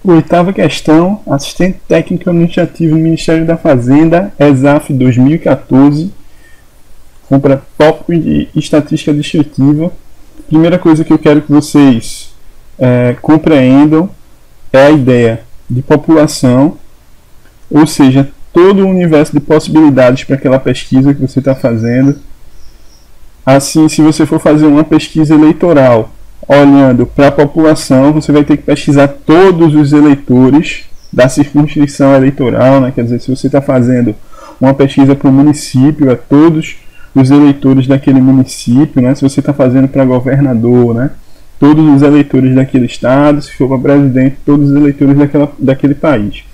Oitava questão, assistente técnico administrativo no Ministério da Fazenda, ESAF 2014, compra tópico de estatística descritiva. Primeira coisa que eu quero que vocês compreendam é a ideia de população, ou seja, todo o universo de possibilidades para aquela pesquisa que você está fazendo. Assim, se você for fazer uma pesquisa eleitoral olhando para a população, você vai ter que pesquisar todos os eleitores da circunscrição eleitoral, né? Quer dizer, se você está fazendo uma pesquisa para o município, é todos os eleitores daquele município, né? Se você está fazendo para governador, né? Todos os eleitores daquele estado, se for para presidente, todos os eleitores daquele país.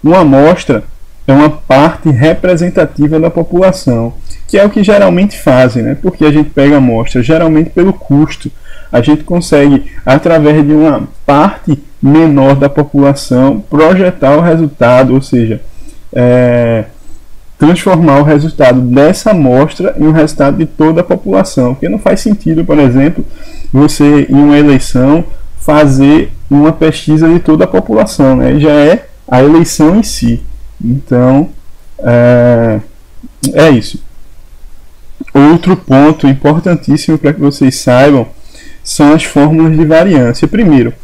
Uma amostra é uma parte representativa da população, que é o que geralmente fazem, né? Porque a gente pega a amostra geralmente pelo custo. A gente consegue, através de uma parte menor da população, projetar o resultado, ou seja, transformar o resultado dessa amostra em um resultado de toda a população. Porque não faz sentido, por exemplo, você, em uma eleição, fazer uma pesquisa de toda a população, né? Já é a eleição em si. Então, é isso. Outro ponto importantíssimo para que vocês saibam são as fórmulas de variância. Primeiro,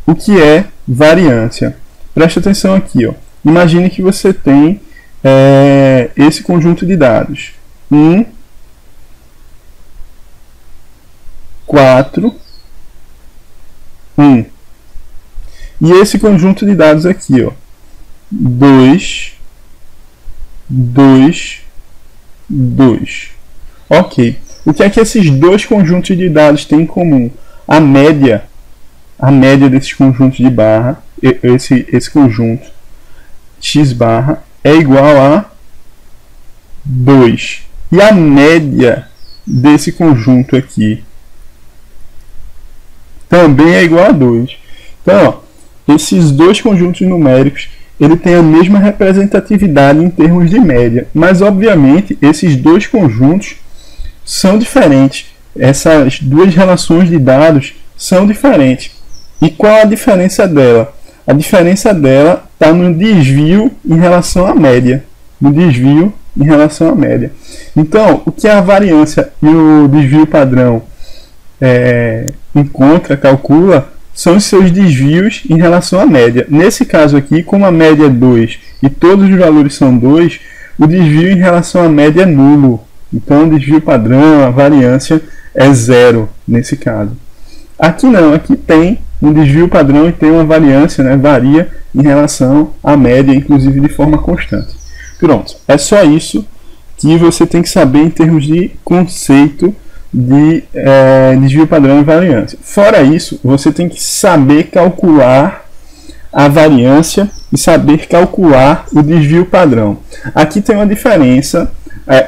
o que é variância? Preste atenção aqui. Ó. Imagine que você tem esse conjunto de dados. 1, 4, 1. E esse conjunto de dados aqui, ó, 2, 2, 2. Ok. O que é que esses dois conjuntos de dados têm em comum? A média desses conjuntos de barra, esse conjunto x barra é igual a 2. E a média desse conjunto aqui também é igual a 2. Então, ó, esses dois conjuntos numéricos ele tem a mesma representatividade em termos de média, mas obviamente esses dois conjuntos são diferentes. Essas duas relações de dados são diferentes. E qual a diferença dela? A diferença dela está no desvio em relação à média. No desvio em relação à média. Então, o que a variância e o desvio padrão calcula, são os seus desvios em relação à média. Nesse caso aqui, como a média é 2 e todos os valores são 2, o desvio em relação à média é nulo. Então, o desvio padrão, a variância é 0 nesse caso. Aqui não, aqui tem um desvio padrão e tem uma variância, né? Varia em relação à média, inclusive de forma constante. Pronto, é só isso que você tem que saber em termos de conceito de desvio padrão e variância. Fora isso, você tem que saber calcular a variância e saber calcular o desvio padrão. Aqui tem uma diferença.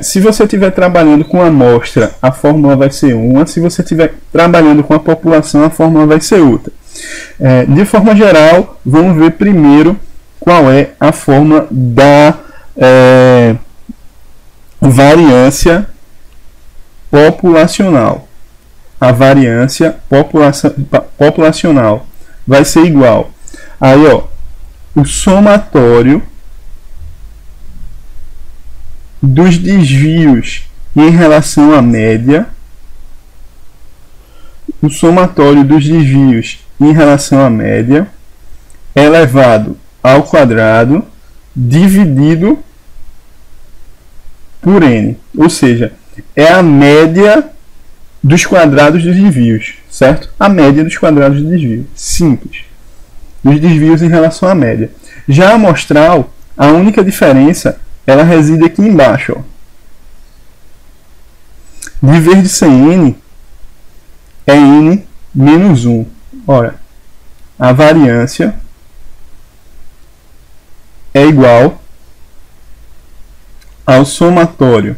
Se você estiver trabalhando com a amostra, a fórmula vai ser uma. Se você estiver trabalhando com a população, a fórmula vai ser outra. De forma geral, vamos ver primeiro qual é a fórmula da variância populacional. A variância populacional vai ser igual. Aí, ó, o somatório dos desvios em relação à média, o somatório dos desvios em relação à média elevado ao quadrado dividido por n, ou seja, é a média dos quadrados dos desvios, certo? A média dos quadrados de desvio, simples, dos desvios em relação à média. Já a amostral, a única diferença, ela reside aqui embaixo, ó. De vez de ser n, é n menos 1. Ora, a variância é igual ao somatório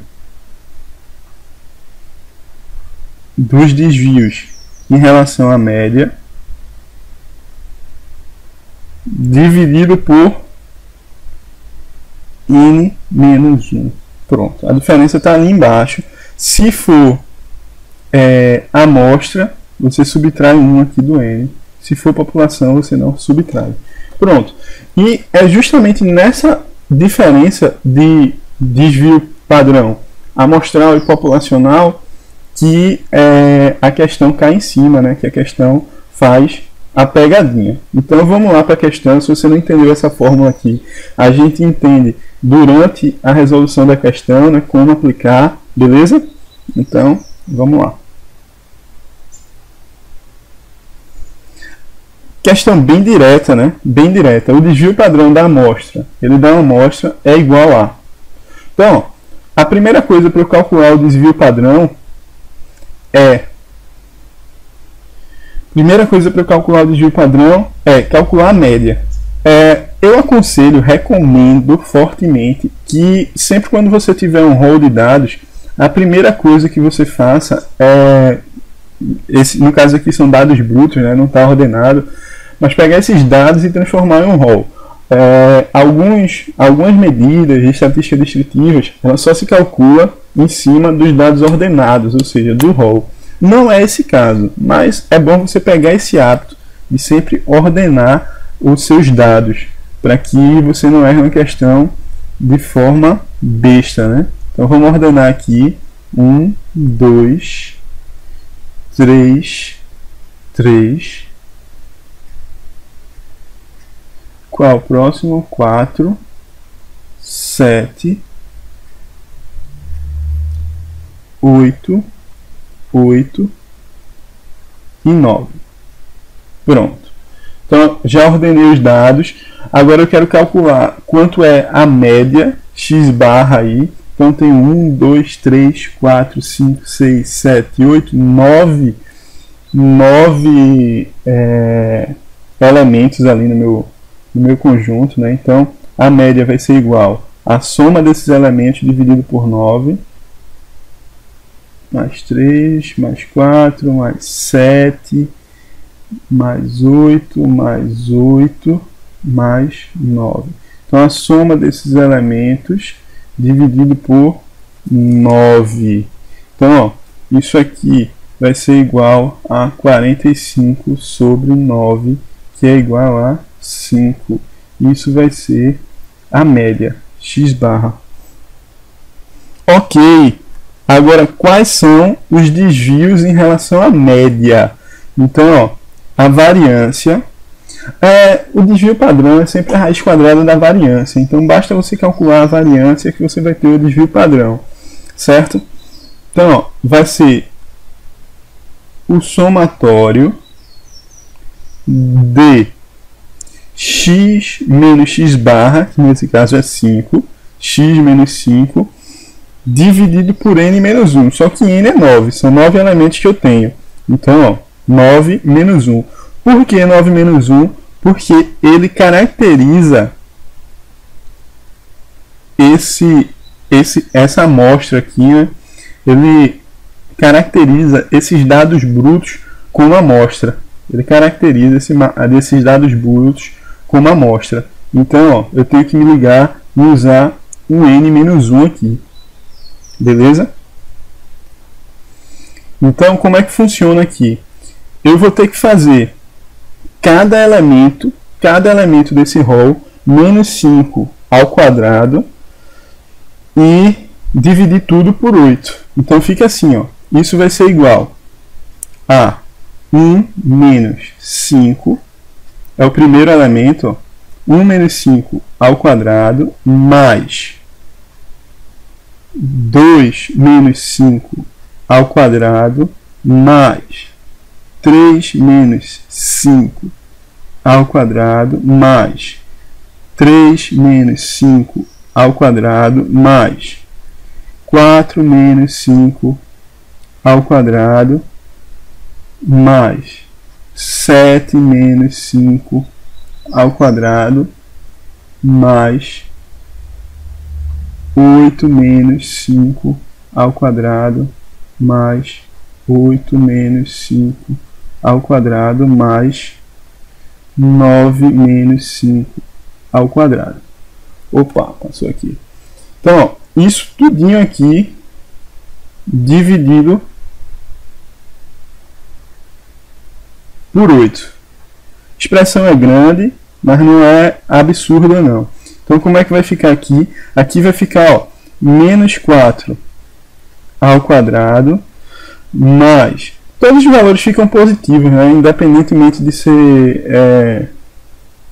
dos desvios em relação à média dividido por n menos 1. Pronto, a diferença está ali embaixo. Se for amostra, você subtrai 1 aqui do n Se for população, você não subtrai. Pronto. E é justamente nessa diferença de desvio padrão amostral e populacional que a questão cai em cima, né? Que a questão faz a pegadinha. Então vamos lá para a questão. Se você não entendeu essa fórmula aqui, a gente entende durante a resolução da questão, né, como aplicar, beleza? Então vamos lá. Questão bem direta, né? Bem direta. O desvio padrão da amostra, ele dá uma amostra é igual a. Então, a primeira coisa para eu calcular o desvio padrão é calcular a média. Eu aconselho, recomendo fortemente que sempre quando você tiver um rol de dados, a primeira coisa que você faça no caso aqui são dados brutos, né, não está ordenado, mas pegar esses dados e transformar em um rol. Algumas medidas de estatística descritivas, ela só se calcula em cima dos dados ordenados, ou seja, do rol. Não é esse caso, mas é bom você pegar esse hábito de sempre ordenar os seus dados, para que você não erre uma questão de forma besta, né? Então vamos ordenar aqui 1, 2, 3, 3. Qual o próximo? 4, 7, 8, 8 e 9. Pronto. Então já ordenei os dados. Agora eu quero calcular quanto é a média x barra aí. Então tem 1, 2, 3, 4, 5, 6, 7, 8, 9 elementos ali no meu conjunto, né? Então a média vai ser igual à soma desses elementos dividido por 9, mais 3, mais 4, mais 7, mais 8, mais 8, mais 9. Então a soma desses elementos dividido por 9. Então, ó, isso aqui vai ser igual a 45 sobre 9, que é igual a 5. Isso vai ser a média, x barra. Ok. Agora, quais são os desvios em relação à média? Então, ó, a variância. O desvio padrão é sempre a raiz quadrada da variância. Então, basta você calcular a variância que você vai ter o desvio padrão. Certo? Então, ó, vai ser o somatório de x menos x barra, que nesse caso é 5, x menos 5, dividido por n menos 1. Só que n é 9, são 9 elementos que eu tenho. Então, ó, 9 menos 1. Por que 9 menos 1? Porque ele caracteriza essa amostra aqui, né? Ele caracteriza esses dados brutos como amostra. Ele caracteriza esses dados brutos como amostra. Então, ó, eu tenho que me ligar e usar um n menos 1 aqui. Beleza? Então, como é que funciona aqui? Eu vou ter que fazer cada elemento desse rol menos 5 ao quadrado e dividir tudo por 8. Então fica assim, ó. Isso vai ser igual a 1 menos 5, é o primeiro elemento, ó, 1 menos 5 ao quadrado, mais 2 menos 5 ao quadrado, mais 3 menos 5 ao quadrado, mais 3 menos 5 ao quadrado, mais 4 menos 5 ao quadrado, mais 7 menos 5 ao quadrado, mais 8 menos 5 ao quadrado, mais 8 menos 5 ao quadrado, mais 9 menos 5 ao quadrado. Opa, passou aqui. Então, ó, isso tudinho aqui dividido por 8. expressão é grande, mas não é absurda não. Então como é que vai ficar aqui? Aqui vai ficar, ó, menos 4 ao quadrado, mais... Todos os valores ficam positivos, né? Independentemente de ser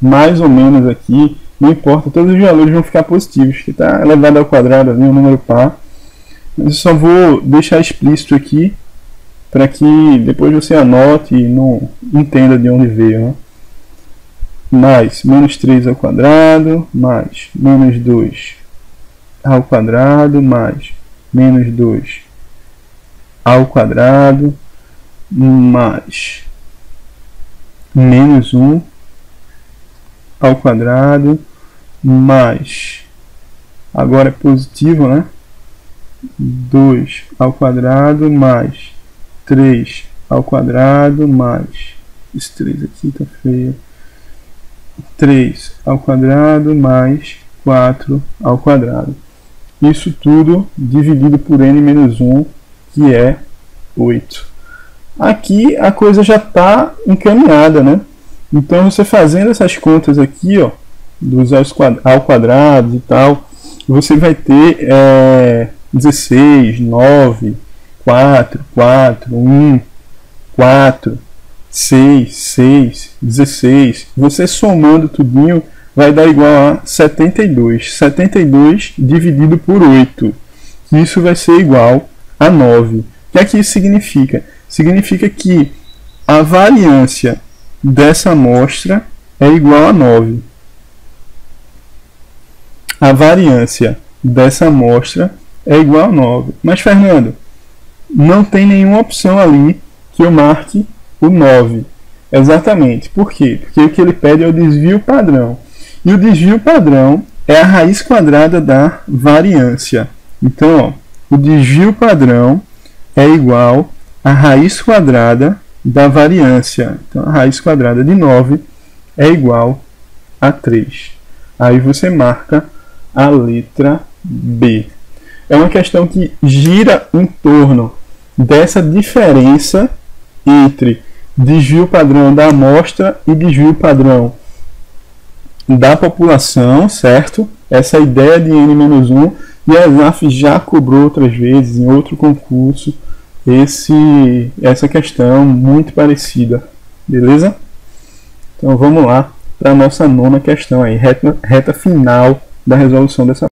mais ou menos aqui, não importa, todos os valores vão ficar positivos, que está elevado ao quadrado ali, um número par. Mas eu só vou deixar explícito aqui, para que depois você anote e não entenda de onde veio, né? Mais menos 3 ao quadrado, mais menos 2 ao quadrado, mais menos 2 ao quadrado, mais menos 1 ao quadrado, mais, agora é positivo, né? 2 ao quadrado, mais 3 ao quadrado, mais, esse 3 aqui tá feio, 3 ao quadrado, mais 4 ao quadrado. Isso tudo dividido por n menos 1, que é 8. Aqui a coisa já está encaminhada, né? Então você fazendo essas contas aqui, ó, dos ao quadrado e tal, você vai ter 16, 9, 4, 4, 1, 4, 6, 6, 16. Você somando tudinho vai dar igual a 72. 72 dividido por 8. Isso vai ser igual a 9. O que é que isso significa? Significa que a variância dessa amostra é igual a 9. A variância dessa amostra é igual a 9. Mas, Fernando, não tem nenhuma opção ali que eu marque o 9. Exatamente. Por quê? Porque o que ele pede é o desvio padrão. E o desvio padrão é a raiz quadrada da variância. Então, ó, o desvio padrão é igual a raiz quadrada da variância. Então, a raiz quadrada de 9 é igual a 3. Aí você marca a letra B. É uma questão que gira em torno dessa diferença entre desvio padrão da amostra e desvio padrão da população, certo? Essa ideia de n-1, e a ESAF já cobrou outras vezes em outro concurso essa questão muito parecida, beleza? Então vamos lá para a nossa nona questão aí, reta final da resolução dessa